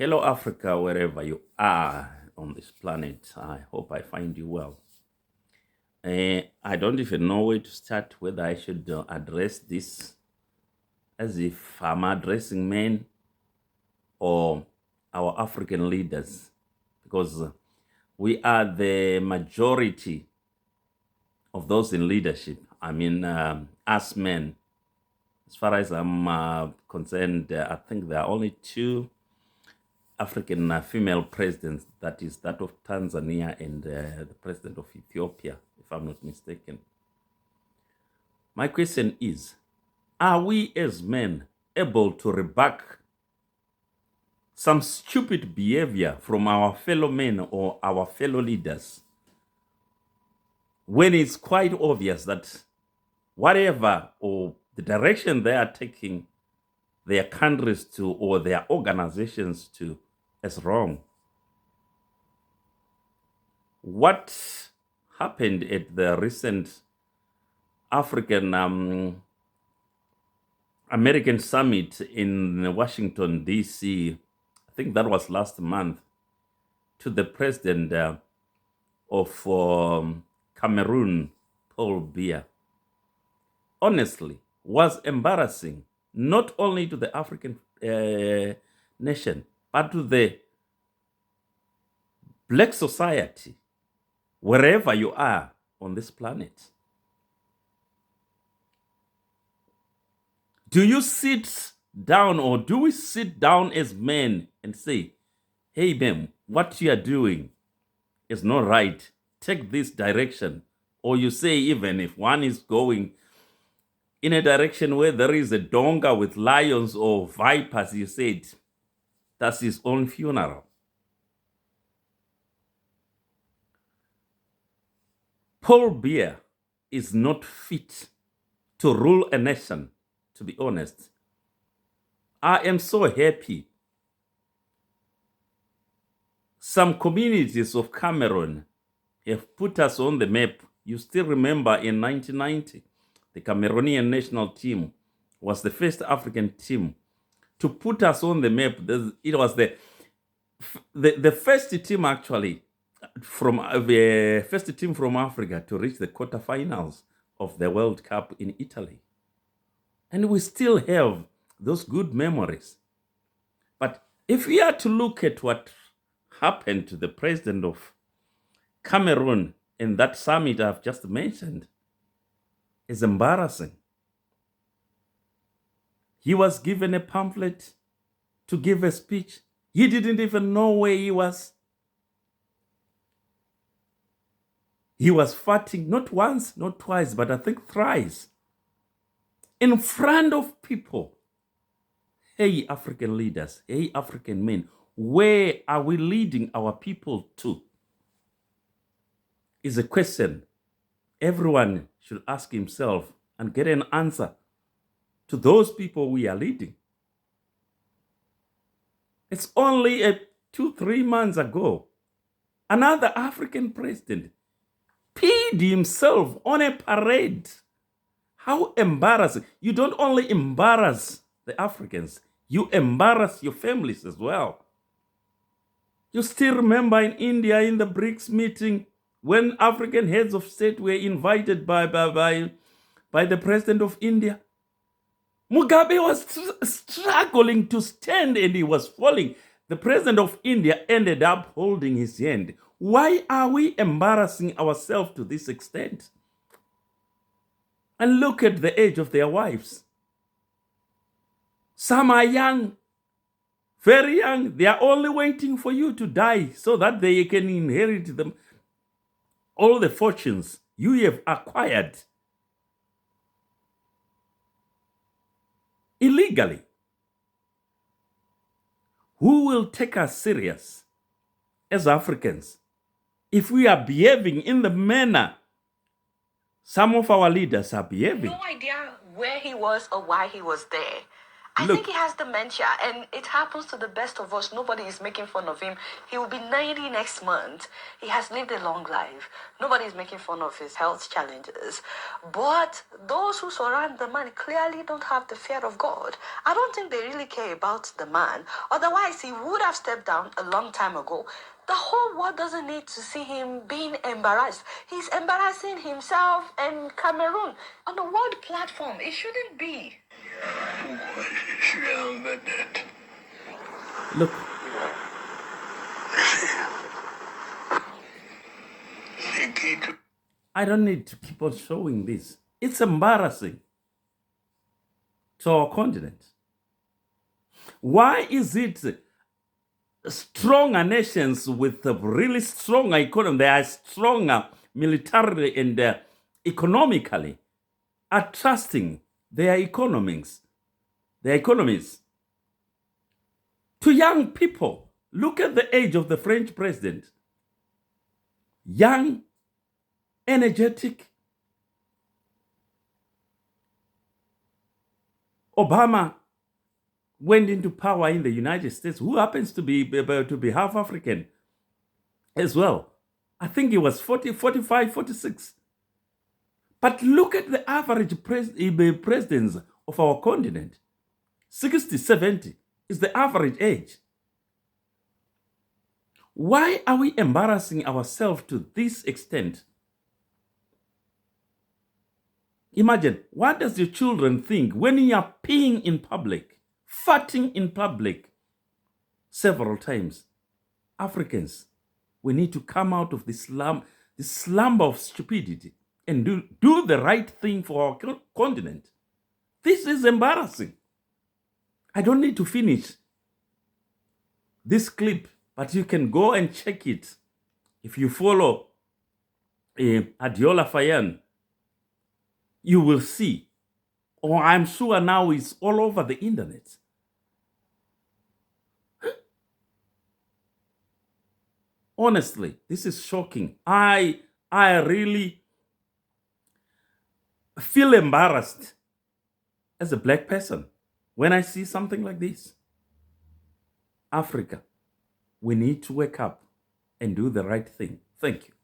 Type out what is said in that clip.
Hello, Africa, wherever you are on this planet. I hope I find you well. I don't even know where to start, whether I should address this as if I'm addressing men or our African leaders, because we are the majority of those in leadership. I mean, us men, as far as I'm concerned, I think there are only two African female presidents, that is that of Tanzania and the president of Ethiopia, if I'm not mistaken. My question is, are we as men able to rebuke some stupid behavior from our fellow men or our fellow leaders when it's quite obvious that whatever or the direction they are taking their countries to or their organizations to is wrong? What happened at the recent African American summit in Washington, D.C., I think that was last month, to the president of Cameroon, Paul Biya, honestly, was embarrassing, not only to the African nation, but to the black society, wherever you are on this planet. Do you sit down, or do we sit down as men and say, hey, ma'am, what you are doing is not right. Take this direction. Or you say, even if one is going in a direction where there is a donga with lions or vipers, you said, that's his own funeral. Paul Biya is not fit to rule a nation, to be honest. I am so happy some communities of Cameroon have put us on the map. You still remember in 1990, the Cameroonian national team was the first African team to put us on the map. It was the first team actually from the first team from Africa to reach the quarterfinals of the World Cup in Italy. And we still have those good memories. But if we are to look at what happened to the president of Cameroon in that summit I've just mentioned, is embarrassing. He was given a pamphlet to give a speech. He didn't even know where he was. He was farting not once, not twice, but I think thrice in front of people. Hey, African leaders, hey, African men, where are we leading our people to? Is a question everyone should ask himself and get an answer to those people we are leading. It's only 2-3 months ago, another African president peed himself on a parade. How embarrassing. You don't only embarrass the Africans, you embarrass your families as well. You still remember in India, in the BRICS meeting, when African heads of state were invited by the president of India, Mugabe was struggling to stand and he was falling. The president of India ended up holding his hand. Why are we embarrassing ourselves to this extent? And look at the age of their wives. Some are young, very young. They are only waiting for you to die so that they can inherit them, all the fortunes you have acquired illegally. Who will take us serious as Africans if we are behaving in the manner some of our leaders are behaving? No idea where he was or why he was there. I think he has dementia, and it happens to the best of us. Nobody is making fun of him. He will be 90 next month. He has lived a long life. Nobody is making fun of his health challenges. But those who surround the man clearly don't have the fear of God. I don't think they really care about the man. Otherwise, he would have stepped down a long time ago. The whole world doesn't need to see him being embarrassed. He's embarrassing himself and Cameroon on a world platform. It shouldn't be. Look. I don't need to keep on showing this. It's embarrassing to our continent. Why is it stronger nations with a really strong economy, they are stronger militarily and economically, are trusting their economies to young people? Look at the age of the French president. Young, energetic. Obama went into power in the United States, who happens to be half African as well. I think he was 40, 45, 46. But look at the average presidents of our continent. 60, 70 is the average age. Why are we embarrassing ourselves to this extent? Imagine, what does your children think when you are peeing in public, farting in public several times? Africans, we need to come out of this slumber of stupidity and do the right thing for our continent. This is embarrassing. I don't need to finish this clip, but you can go and check it. If you follow Adiola Fayan, you will see, or I'm sure now it's all over the internet. Honestly, this is shocking. I really feel embarrassed as a black person when I see something like this. Africa, we need to wake up and do the right thing. Thank you.